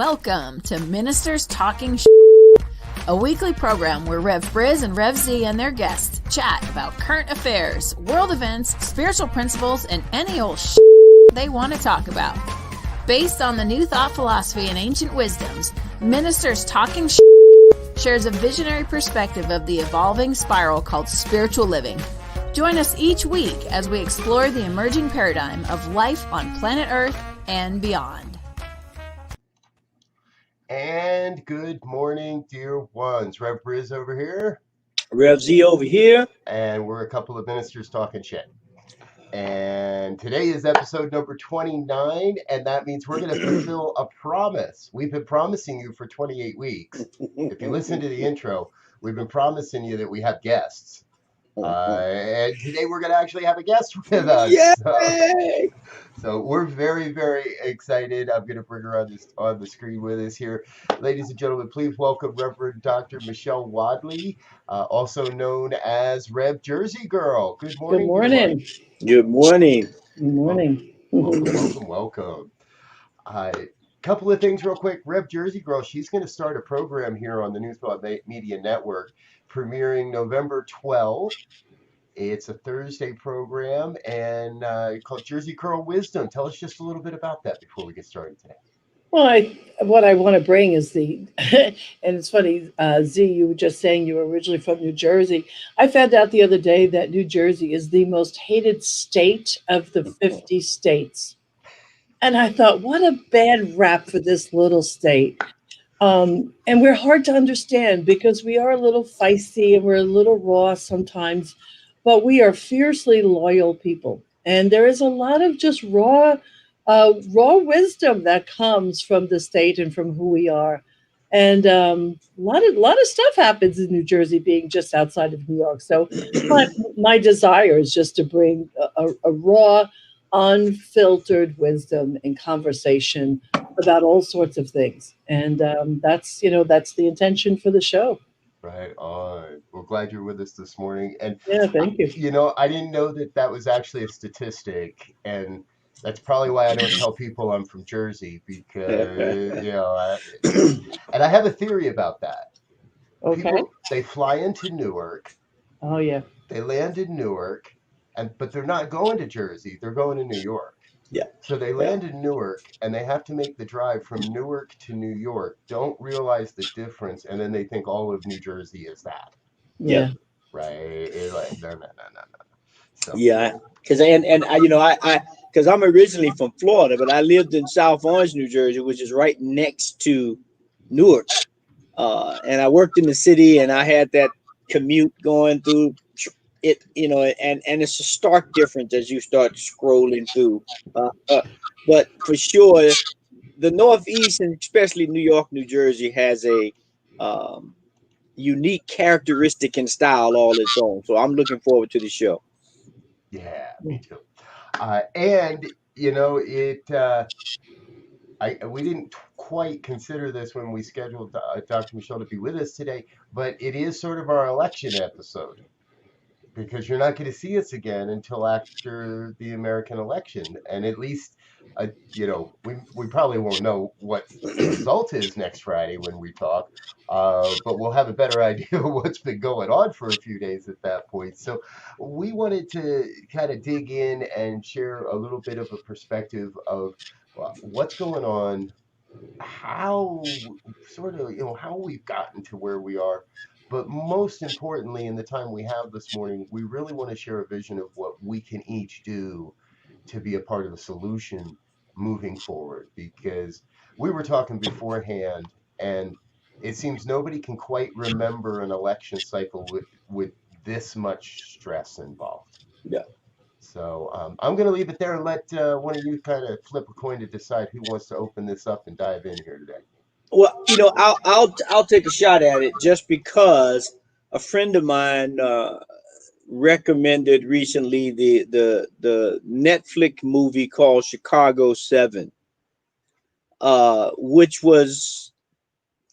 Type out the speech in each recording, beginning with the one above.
Welcome to Ministers Talking a weekly program where Rev BRZ and Rev Z and their guests chat about current affairs, world events, spiritual principles, and any old they want to talk about. Based on the new thought philosophy and ancient wisdoms, Ministers Talking shares a visionary perspective of the evolving spiral called spiritual living. Join us each week as we explore the emerging paradigm of life on planet Earth and beyond. And good morning, dear ones. Rev BRZ over here. Rev Z over here. And we're a couple of ministers talking shit. And today is episode number 29, and that means we're going to fulfill a promise. We've been promising you for 28 weeks. If you listen to the intro, we've been promising you that we have guests. And today we're going to actually have a guest with us. Yay! So we're very, very excited. I'm going to bring her on the screen with us here. Ladies and gentlemen, please welcome Rev Dr Michelle Wadleigh, also known as Rev Jersey Girl. Good morning. Good morning. Good morning. Good morning. Welcome. Couple of things real quick. Rev Jersey Girl, she's going to start a program here on the Newsblog Media Network, premiering November 12th. It's a Thursday program and called Jersey Curl Wisdom. Tell us just a little bit about that before we get started today. Well, what I want to bring is and it's funny, Z, you were just saying you were originally from New Jersey. I found out the other day that New Jersey is the most hated state of the 50 states. And I thought, what a bad rap for this little state. And we're hard to understand because we are a little feisty and we're a little raw sometimes, but we are fiercely loyal people. And there is a lot of just raw wisdom that comes from the state and from who we are. And a lot of stuff happens in New Jersey, being just outside of New York. So my desire is just to bring a raw, unfiltered wisdom and conversation about all sorts of things. And that's the intention for the show. Right on. We're glad you're with us this morning. And yeah, thank you. I didn't know that was actually a statistic, and that's probably why I don't tell people I'm from Jersey, because and I have a theory about that. Okay. People, they fly into Newark. Oh yeah. They land in Newark, but they're not going to Jersey. They're going to New York. Yeah. So they land in Newark, and they have to make the drive from Newark to New York. Don't realize the difference, and then they think all of New Jersey is that. Yeah. Right. It's like, no. So. Yeah. Because because I'm originally from Florida, but I lived in South Orange, New Jersey, which is right next to Newark. And I worked in the city, and I had that commute going through it, and it's a stark difference as you start scrolling through. But for sure, the Northeast, and especially New York, New Jersey, has a unique characteristic and style all its own. So I'm looking forward to the show. Yeah, me too. And we didn't quite consider this when we scheduled Dr. Michelle to be with us today, but it is sort of our election episode, because you're not going to see us again until after the American election. And at least, we probably won't know what the result is next Friday when we talk, but we'll have a better idea of what's been going on for a few days at that point. So we wanted to kind of dig in and share a little bit of a perspective of what's going on, how we've gotten to where we are. But most importantly, in the time we have this morning, we really want to share a vision of what we can each do to be a part of the solution moving forward. Because we were talking beforehand, and it seems nobody can quite remember an election cycle with this much stress involved. Yeah. So I'm going to leave it there and let one of you kind of flip a coin to decide who wants to open this up and dive in here today. Well, I'll take a shot at it, just because a friend of mine recommended recently the Netflix movie called Chicago 7, which was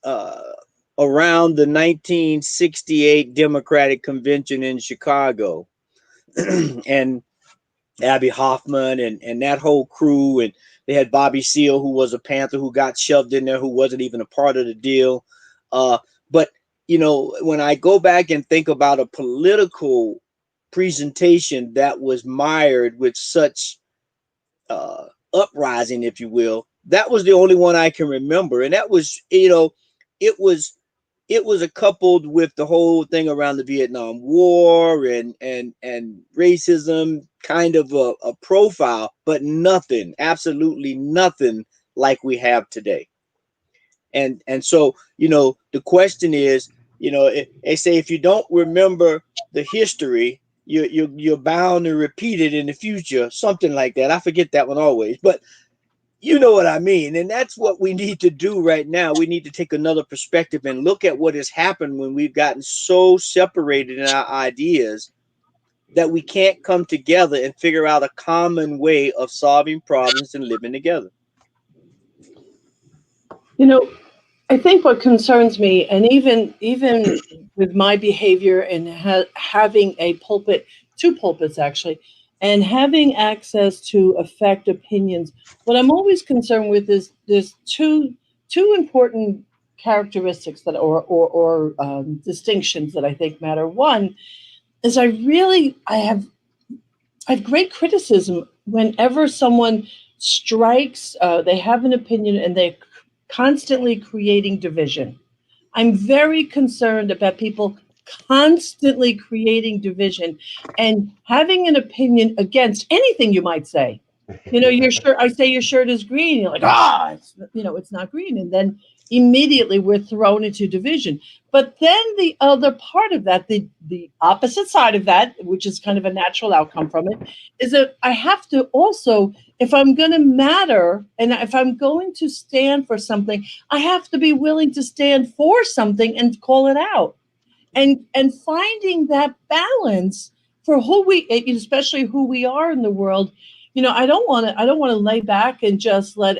around the 1968 Democratic Convention in Chicago, and Abby Hoffman and that whole crew, and They had Bobby Seale, who was a Panther, who got shoved in there, who wasn't even a part of the deal. But, you know, when I go back and think about a political presentation that was mired with such uprising, if you will, that was the only one I can remember. And that was, you know, it was coupled with the whole thing around the Vietnam War and racism, kind of a profile, but nothing, absolutely nothing like we have today. And so, you know, the question is, you know, they say if you don't remember the history, you're bound to repeat it in the future, something like that. I forget that one always, but you know what I mean. And that's what we need to do right now. We need to take another perspective and look at what has happened when we've gotten so separated in our ideas that we can't come together and figure out a common way of solving problems and living together. You know, I think what concerns me, and even with my behavior and having a pulpit, two pulpits actually, and having access to affect opinions, what I'm always concerned with is there's two important characteristics that or distinctions that I think matter. One is I have great criticism whenever someone strikes, they have an opinion and they're constantly creating division. I'm very concerned about people constantly creating division and having an opinion against anything you might say. You know, your shirt, I say your shirt is green. You're like, it's not green. And then immediately we're thrown into division. But then the other part of that, the opposite side of that, which is kind of a natural outcome from it, is that I have to also, if I'm going to matter and if I'm going to stand for something, I have to be willing to stand for something and call it out. And finding that balance for who we, especially who we are in the world. You know, I don't want to lay back and just let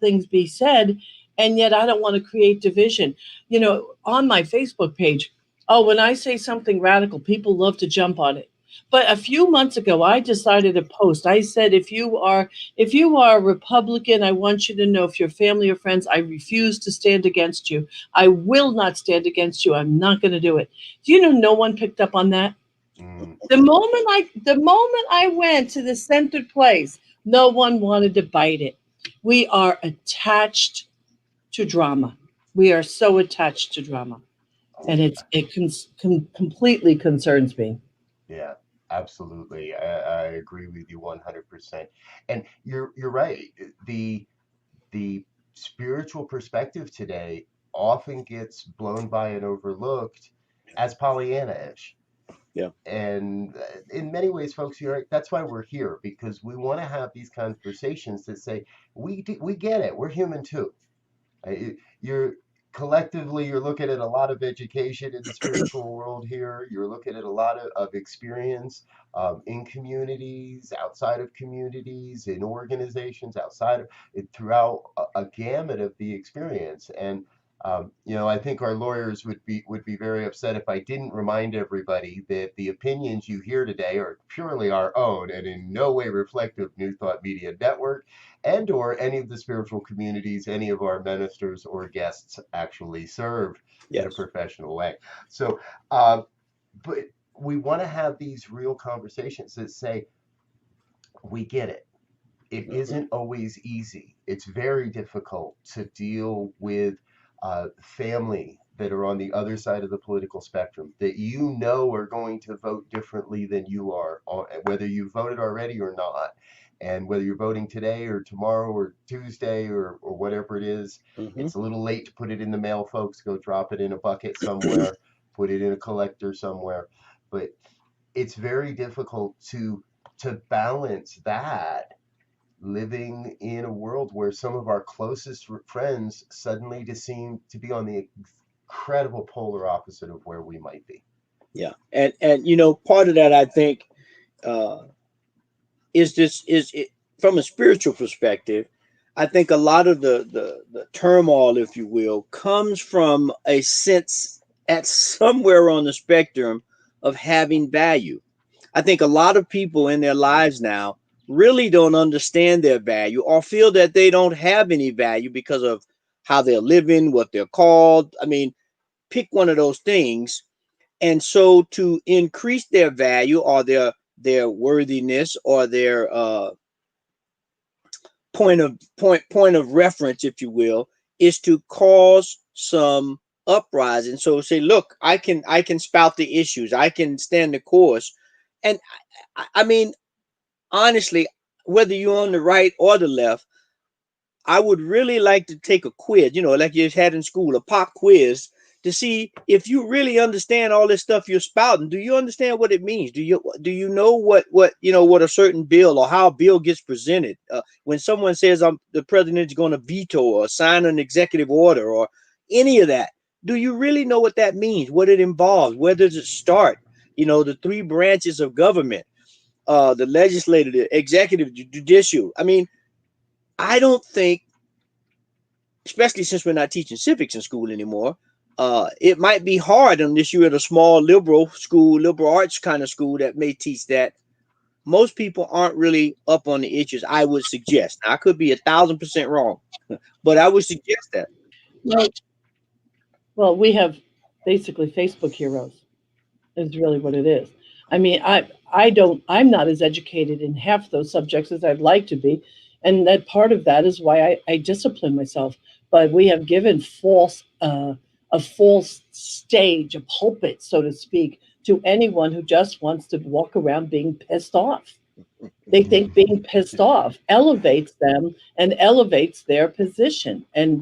things be said. And yet I don't want to create division. You know, on my Facebook page, when I say something radical, people love to jump on it. But a few months ago, I decided to post. I said, if you are a Republican, I want you to know, if you're family or friends, I refuse to stand against you. I will not stand against you. I'm not going to do it. Do you know no one picked up on that? The moment I went to the centered place, no one wanted to bite it. We are attached to drama. We are so attached to drama, and it completely concerns me. Yeah, absolutely. I agree with you 100%. And you're right. The spiritual perspective today often gets blown by and overlooked as Pollyanna-ish. Yeah. And in many ways, folks, you're right. That's why we're here, because we want to have these conversations that say, we get it. We're human too. You're collectively, you're looking at a lot of education in the spiritual world here. You're looking at a lot of experience in communities, outside of communities, in organizations, throughout a gamut of the experience. And I think our lawyers would be very upset if I didn't remind everybody that the opinions you hear today are purely our own and in no way reflective of New Thought Media Network and or any of the spiritual communities any of our ministers or guests actually serve in a professional way. So, but we want to have these real conversations that say, we get it. It isn't always easy. It's very difficult to deal with family that are on the other side of the political spectrum that are going to vote differently than you are, whether you voted already or not. And whether you're voting today or tomorrow or Tuesday or whatever it is, it's a little late to put it in the mail, folks. Go drop it in a bucket somewhere, put it in a collector somewhere. But it's very difficult to balance that, living in a world where some of our closest friends suddenly just seem to be on the incredible polar opposite of where we might be. Yeah. And part of that, I think, is from a spiritual perspective. I think a lot of the turmoil, if you will, comes from a sense at somewhere on the spectrum of having value. I think a lot of people in their lives now really don't understand their value or feel that they don't have any value because of how they're living, what they're called. I mean, pick one of those things. And so to increase their value or their worthiness or their point of reference, if you will, is to cause some uprising. So say, look, I can spout the issues, I can stand the course. And I mean, honestly, whether you're on the right or the left, I would really like to take a quiz, like you had in school, a pop quiz, to see if you really understand all this stuff you're spouting. Do you understand what it means? Do you know what a certain bill or how a bill gets presented? When someone says the president is going to veto or sign an executive order or any of that, do you really know what that means? What it involves? Where does it start? The three branches of government, the legislative, the executive, the judicial. I mean, I don't think, especially since we're not teaching civics in school anymore, it might be hard unless you're at a small liberal school, liberal arts kind of school that may teach that. Most people aren't really up on the issues, I would suggest. Now, I could be 1,000% wrong, but I would suggest that. Well, we have basically Facebook heroes, is really what it is. I mean, I'm not as educated in half those subjects as I'd like to be. And that part of that is why I discipline myself. But we have given a false stage, a pulpit, so to speak, to anyone who just wants to walk around being pissed off. They think being pissed off elevates them and elevates their position. And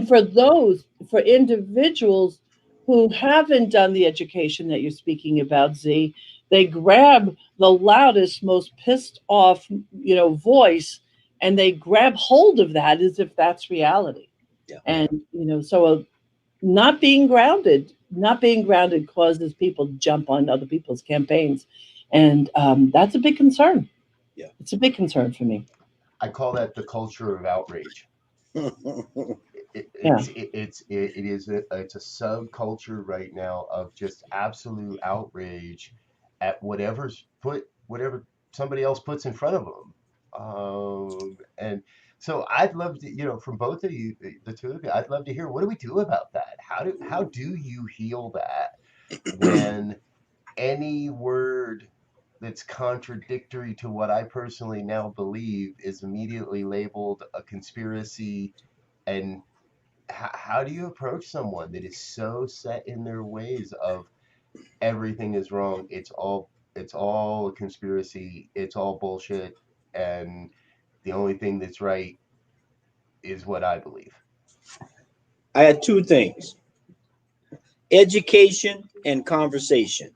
for individuals who haven't done the education that you're speaking about, Z, they grab the loudest, most pissed off, voice, and they grab hold of that as if that's reality. Yeah. And, so not being grounded causes people to jump on other people's campaigns. And that's a big concern. Yeah. It's a big concern for me. I call that the culture of outrage. It's a subculture right now of just absolute outrage at whatever somebody else puts in front of them. And so I'd love to, from both of you, the two of you, I'd love to hear, what do we do about that? How do you heal that when any word that's contradictory to what I personally now believe is immediately labeled a conspiracy? And how do you approach someone that is so set in their ways of everything is wrong, it's all a conspiracy, it's all bullshit, and the only thing that's right is what I believe? I had two things: education and conversation.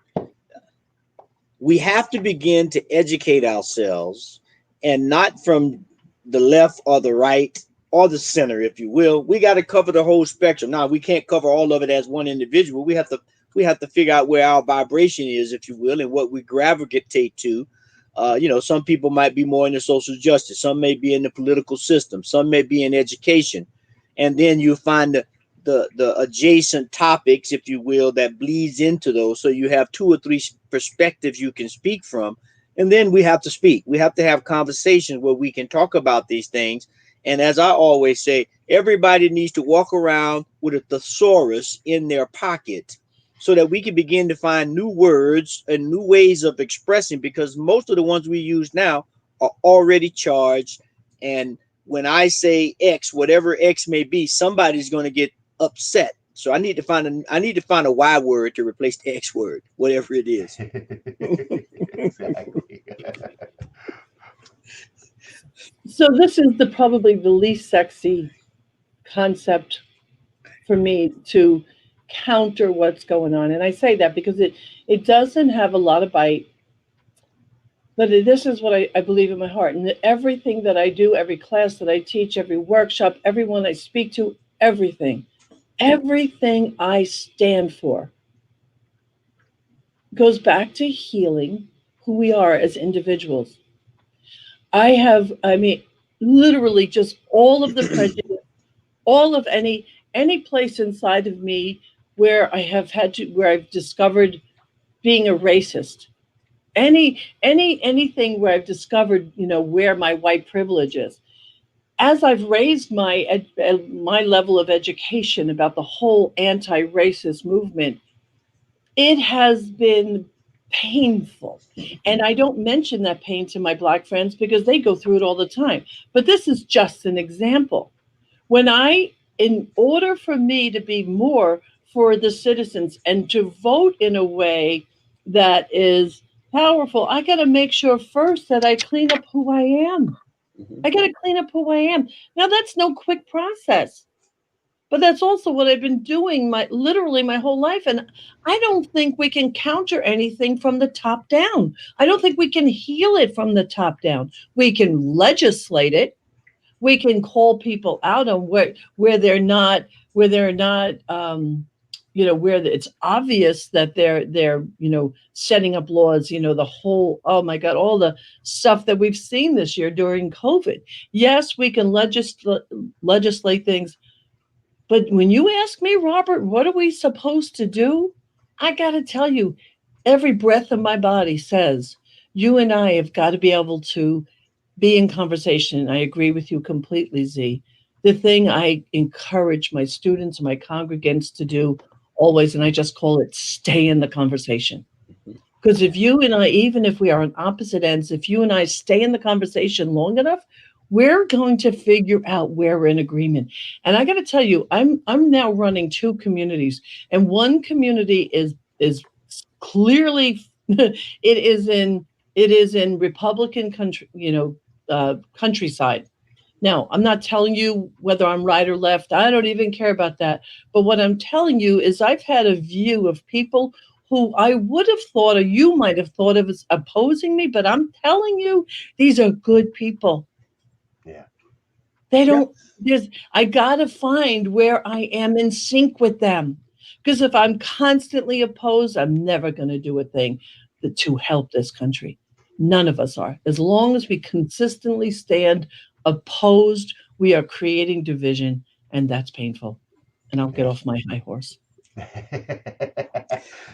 We have to begin to educate ourselves, and not from the left or the right or the center, if you will. We got to cover the whole spectrum. Now, we can't cover all of it as one individual. We have to figure out where our vibration is, if you will, and what we gravitate to. Some people might be more into social justice. Some may be in the political system. Some may be in education. And then you find the adjacent topics, if you will, that bleeds into those. So you have two or three perspectives you can speak from. And then we have to speak. We have to have conversations where we can talk about these things. And as I always say, everybody needs to walk around with a thesaurus in their pocket so that we can begin to find new words and new ways of expressing, because most of the ones we use now are already charged. And when I say X, whatever X may be, somebody's going to get upset. So I need to find a Y word to replace the X word, whatever it is. Exactly. So this is probably the least sexy concept for me to counter what's going on. And I say that because it doesn't have a lot of bite, but this is what I believe in my heart. And everything that I do, every class that I teach, every workshop, everyone I speak to, everything I stand for goes back to healing who we are as individuals. Literally just all of the prejudice, all of any place inside of me where I've discovered being a racist. anything where I've discovered, where my white privilege is. As I've raised my level of education about the whole anti-racist movement, it has been painful. And I don't mention that pain to my Black friends because they go through it all the time. But this is just an example. In order for me to be more for the citizens and to vote in a way that is powerful, I got to make sure first that I clean up who I am. I got to clean up who I am. Now, that's no quick process. But that's also what I've been doing literally my whole life. And I don't think we can counter anything from the top down. I don't think we can heal it from the top down. We can legislate it. We can call people out on where they're not, where it's obvious that they're setting up laws, the whole, oh my God, all the stuff that we've seen this year during COVID. Yes, we can legislate things. But when you ask me, Robert, what are we supposed to do? I got to tell you, every breath of my body says, you and I have got to be able to be in conversation. I agree with you completely, Z. The thing I encourage my students, my congregants to do always, and I just call it stay in the conversation. Because if you and I, even if we are on opposite ends, if you and I stay in the conversation long enough, we're going to figure out where we're in agreement. And I got to tell you, I'm now running 2 communities, and one community is clearly it is in Republican country, countryside. Now, I'm not telling you whether I'm right or left. I don't even care about that. But what I'm telling you is I've had a view of people who I would have thought, or you might have thought of as opposing me, but I'm telling you, these are good people. Yeah. They don't, I got to find where I am in sync with them. Because if I'm constantly opposed, I'm never going to do a thing to help this country. None of us are. As long as we consistently stand opposed, we are creating division, and that's painful. And I'll get off my high horse.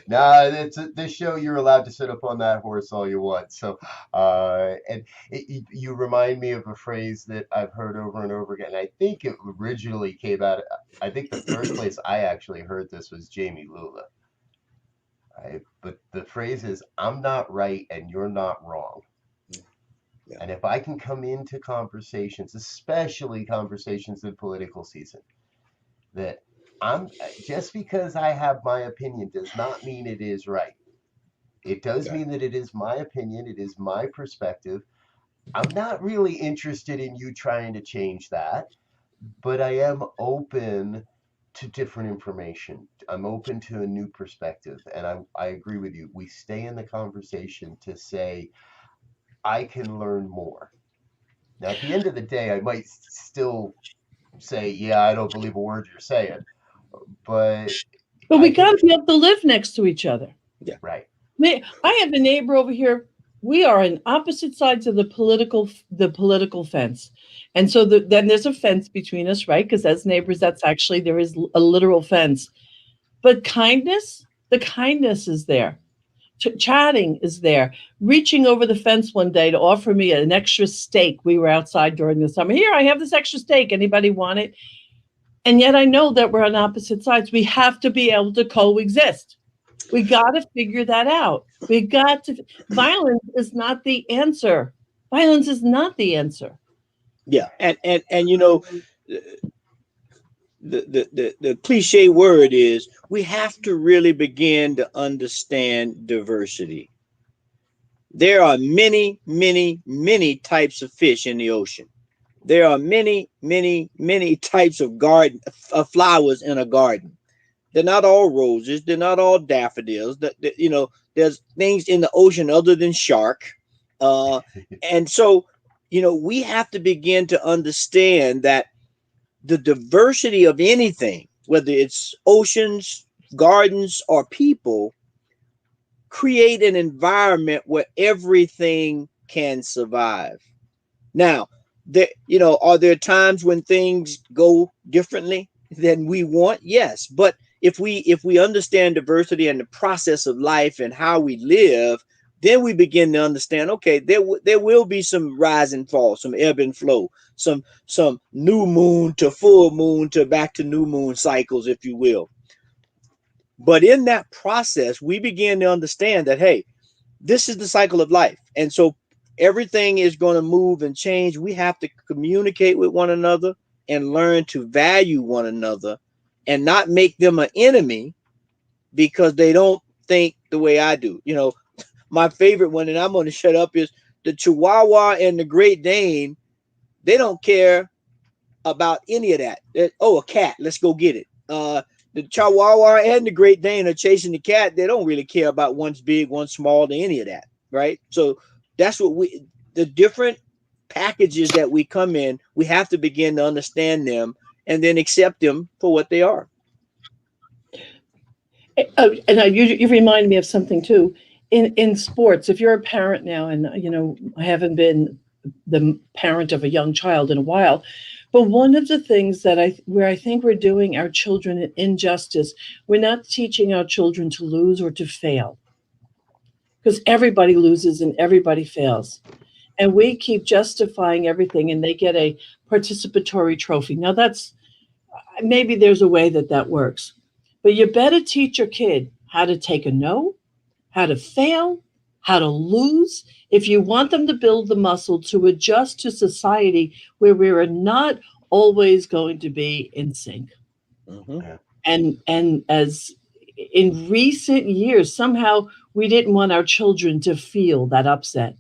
Nah, this show you're allowed to sit up on that horse all you want. So, you remind me of a phrase that I've heard over and over again. I think it originally came out. I think the first place I actually heard this was Jamie Lula. Right? But the phrase is, "I'm not right and you're not wrong." Yeah. And if I can come into conversations, especially conversations in political season, that just because I have my opinion does not mean it is right. It does mean that it is my opinion. It is my perspective. I'm not really interested in you trying to change that, but I am open to different information. I'm open to a new perspective. And I agree with you. We stay in the conversation to say, I can learn more. Now, at the end of the day, I might still say, yeah, I don't believe a word you're saying. But we got to be able to live next to each other. Yeah. Right. I have a neighbor over here. We are on opposite sides of the political fence. And so then there's a fence between us, right? Because as neighbors, there is a literal fence. But the kindness is there. Chatting is there. Reaching over the fence one day to offer me an extra steak. We were outside during the summer. Here, I have this extra steak. Anybody want it? And yet I know that we're on opposite sides. We have to be able to coexist. We got to figure that out. Violence is not the answer. Violence is not the answer. Yeah. And the cliche word is we have to really begin to understand diversity. There are many, many, many types of fish in the ocean. There are many, many, many types of flowers in a garden. They're not all roses. They're not all daffodils. There's things in the ocean other than shark. And so, we have to begin to understand that the diversity of anything, whether it's oceans, gardens, or people, create an environment where everything can survive. Now, are there times when things go differently than we want? Yes. But if we understand diversity and the process of life and how we live, then we begin to understand, okay, there will be some rise and fall, some ebb and flow, some new moon to full moon to back to new moon cycles, if you will. But in that process, we begin to understand that, hey, this is the cycle of life. And so everything is going to move and change. We have to communicate with one another and learn to value one another and not make them an enemy because they don't think the way I do. You know, my favorite one, and I'm going to shut up, is the Chihuahua and the Great Dane. They don't care about any of that. Oh, a cat, let's go get it. The Chihuahua and the Great Dane are chasing the cat. They don't really care about one's big, one's small, to any of that, right? So that's what the different packages that we come in, we have to begin to understand them and then accept them for what they are. You remind me of something too. In sports, if you're a parent now, and I haven't been the parent of a young child in a while, but one of the things that I think we're doing our children an injustice, we're not teaching our children to lose or to fail, because everybody loses and everybody fails, and we keep justifying everything, and they get a participatory trophy. Now that's maybe there's a way that works, but you better teach your kid how to take a no, how to fail, how to lose, if you want them to build the muscle to adjust to society where we are not always going to be in sync. Mm-hmm. And as in recent years, somehow we didn't want our children to feel that upset.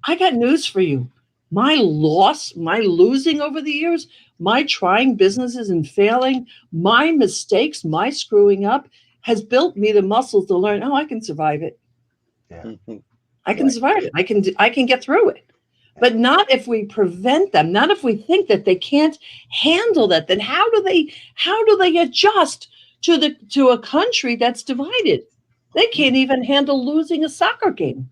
I got news for you. My losing over the years, my trying businesses and failing, my mistakes, my screwing up has built me the muscles to learn, I can survive it. Yeah. Mm-hmm. I can survive it. I can get through it. But not if we prevent them, not if we think that they can't handle that. Then how do they adjust to a country that's divided? They can't even handle losing a soccer game.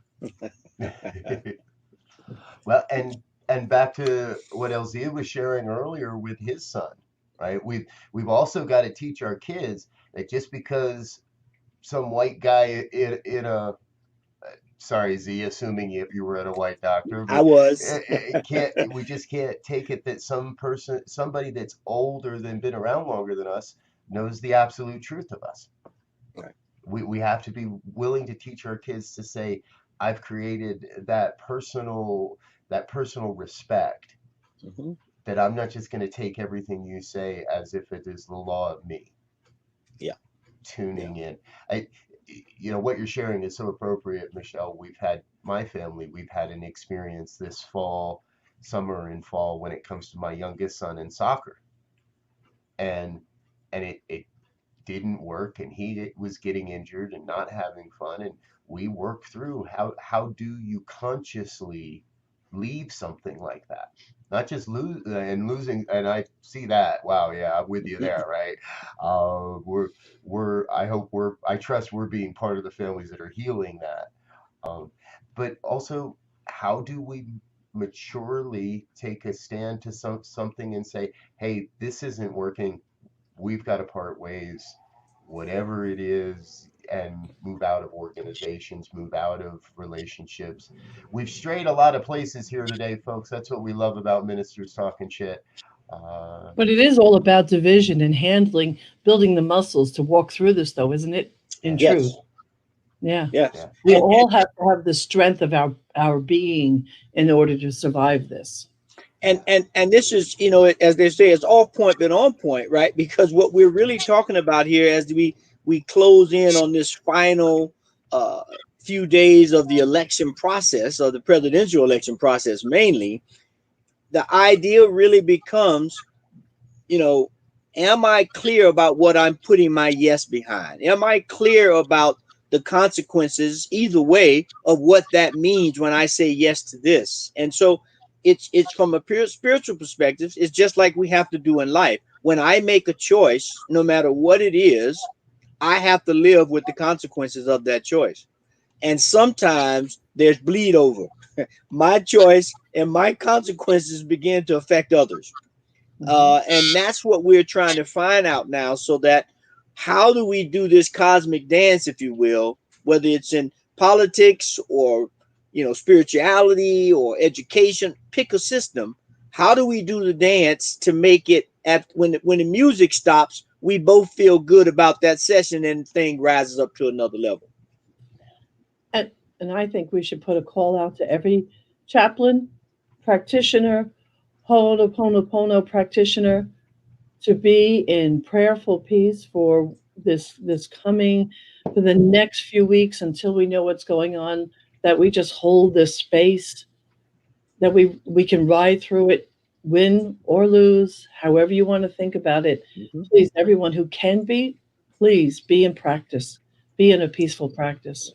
Well, and back to what Elzia was sharing earlier with his son, right? We've also got to teach our kids that just because some white guy in a sorry, Z, assuming you were at a white doctor, but I was. we just can't take it that somebody that's older than been around longer than us knows the absolute truth of us. Right. We have to be willing to teach our kids to say, I've created that personal respect, Mm-hmm. that I'm not just going to take everything you say as if it is the law of me. Yeah. Tuning in. What you're sharing is so appropriate, Michelle. We've had an experience this summer and fall, when it comes to my youngest son in soccer. And it didn't work, and he was getting injured and not having fun. And we worked through how do you consciously leave something like that? Not just losing, and I see that. Wow, yeah, I'm with you there, right? I trust we're being part of the families that are healing that. But also, how do we maturely take a stand to something and say, hey, this isn't working. We've got to part ways, whatever it is, and move out of organizations, move out of relationships. We've strayed a lot of places here today, folks. That's what we love about Ministers Talking Shit. But it is all about division and building the muscles to walk through this, though, isn't it? In Yes. truth. Yeah. Yes. Yeah. We all have to have the strength of our being in order to survive this. And this is, as they say, it's off point but on point, right? Because what we're really talking about here, as we close in on this final few days of the election process, or the presidential election process mainly, the idea really becomes, am I clear about what I'm putting my yes behind? Am I clear about the consequences either way of what that means when I say yes to this? And so it's from a pure spiritual perspective, it's just like we have to do in life. When I make a choice, no matter what it is, I have to live with the consequences of that choice. And sometimes there's bleed over. My choice and my consequences begin to affect others. And that's what we're trying to find out now, so that how do we do this cosmic dance, if you will, whether it's in politics or, spirituality or education, pick a system. How do we do the dance to make it when the music stops, we both feel good about that session and thing rises up to another level. And I think we should put a call out to every chaplain, practitioner, Ho'oponopono practitioner to be in prayerful peace for this coming, for the next few weeks until we know what's going on, that we just hold this space, that we can ride through it, win or lose, however you want to think about it. Mm-hmm. Please, everyone who can be, please be in practice, be in a peaceful practice.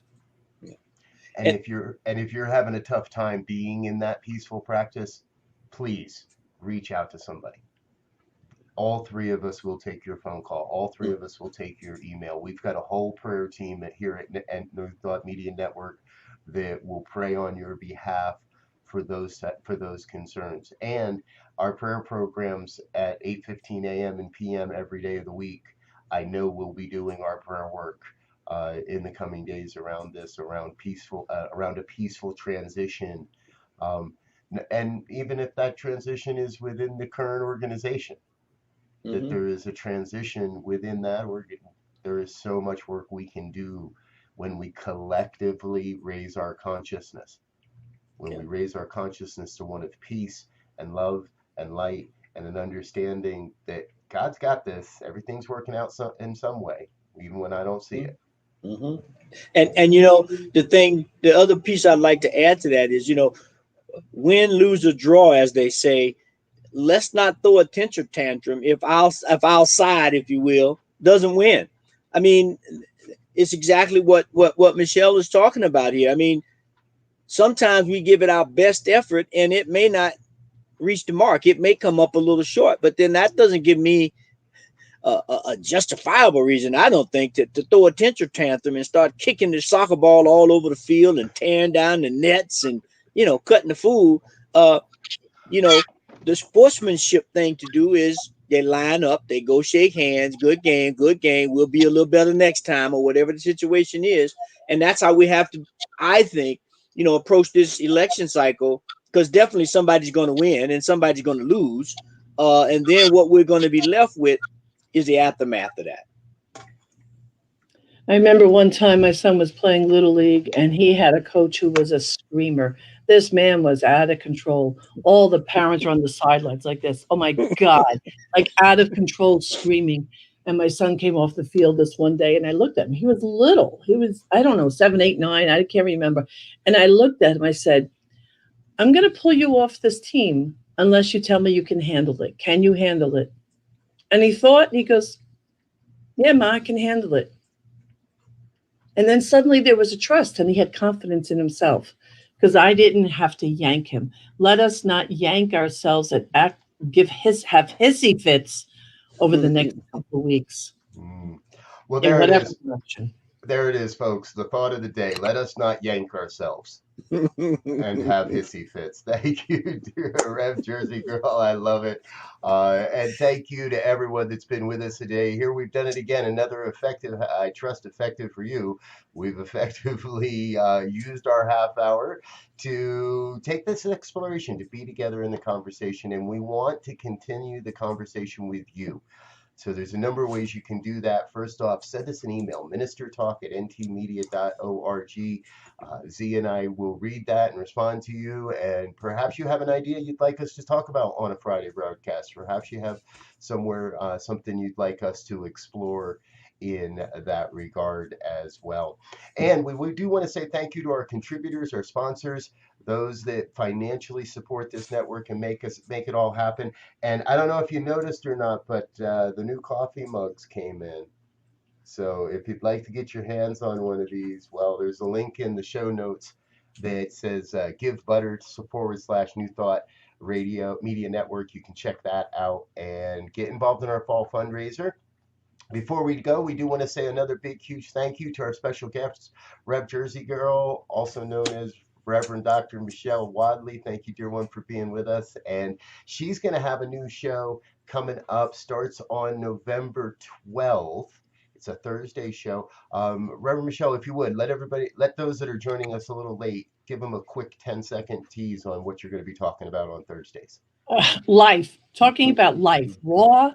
And if you're having a tough time being in that peaceful practice, please reach out to somebody. All three of us will take your phone call. All three of us will take your email. We've got a whole prayer team here at New Thought Media Network that will pray on your behalf for those concerns. And our prayer programs at 8:15 a.m. and p.m. every day of the week, I know we'll be doing our prayer work in the coming days around a peaceful transition. And even if that transition is within the current organization, mm-hmm. that there is a transition within that organ, there is so much work we can do when we collectively raise our consciousness. When we raise our consciousness to one of peace and love and light and an understanding that God's got this, everything's working out in some way, even when I don't see it. Mm-hmm. And the other piece I'd like to add to that is, win, lose, or draw, as they say. Let's not throw a tantrum if our side, if you will, doesn't win. I mean, it's exactly what Michelle is talking about here. I mean, sometimes we give it our best effort and it may not reach the mark. It may come up a little short, but then that doesn't give me a justifiable reason, I don't think, to throw a tantrum and start kicking the soccer ball all over the field and tearing down the nets and, cutting the fool. The sportsmanship thing to do is they line up, they go shake hands, good game, we'll be a little better next time, or whatever the situation is. And that's how we have to, I think, approach this election cycle, because definitely somebody's going to win and somebody's going to lose. And then what we're going to be left with is the aftermath of that. I remember one time my son was playing Little League and he had a coach who was a screamer. This man was out of control. All the parents were on the sidelines like this. Oh my God, like out of control screaming. And my son came off the field this one day and I looked at him. He was little. He was, I don't know, 7, 8, 9. I can't remember. And I looked at him. I said, I'm going to pull you off this team unless you tell me you can handle it. Can you handle it? And he thought, he goes, yeah, Ma, I can handle it. And then suddenly there was a trust and he had confidence in himself because I didn't have to yank him. Let us not yank ourselves and have hissy fits over the next couple of weeks. Well, there it is. There it is, folks. The thought of the day. Let us not yank ourselves and have hissy fits. Thank you, dear Rev Jersey Girl. I love it. And thank you to everyone that's been with us today. Here we've done it again. Another effective, I trust effective for you. We've effectively used our half hour to take this exploration, to be together in the conversation. And we want to continue the conversation with you. So there's a number of ways you can do that. First off, send us an email, ministertalk@ntmedia.org. Z and I will read that and respond to you. And perhaps you have an idea you'd like us to talk about on a Friday broadcast. Perhaps you have something you'd like us to explore in that regard as well. And we do want to say thank you to our contributors, our sponsors, those that financially support this network and make it all happen. And I don't know if you noticed or not, but the new coffee mugs came in. So if you'd like to get your hands on one of these, well, there's a link in the show notes that says give butter / New Thought Radio Media Network. You can check that out and get involved in our fall fundraiser. Before we go, we do want to say another big, huge thank you to our special guest, Rev Jersey Girl, also known as Reverend Dr. Michelle Wadleigh. Thank you, dear one, for being with us. And she's going to have a new show coming up, starts on November 12th. It's a Thursday show. Reverend Michelle, if you would, let those that are joining us a little late, give them a quick 10-second tease on what you're going to be talking about on Thursdays. Life. Talking about life. Raw,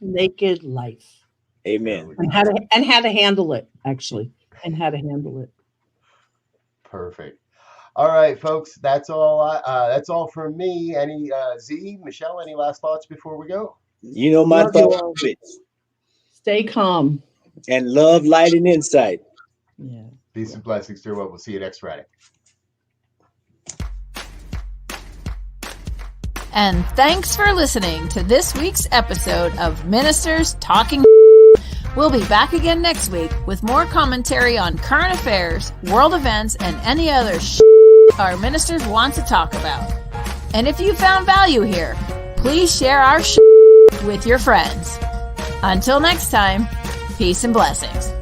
naked life. Amen. And how to handle it, actually. And how to handle it. Perfect. All right, folks. That's all from me. Any Michelle, any last thoughts before we go? You know my Love you thoughts. all. Stay calm. And love, light, and insight. Yeah. Peace and blessings, dear one. We'll see you next Friday. And thanks for listening to this week's episode of Ministers Talking. We'll be back again next week with more commentary on current affairs, world events, and any other our ministers want to talk about. And if you found value here, please share our with your friends. Until next time, peace and blessings.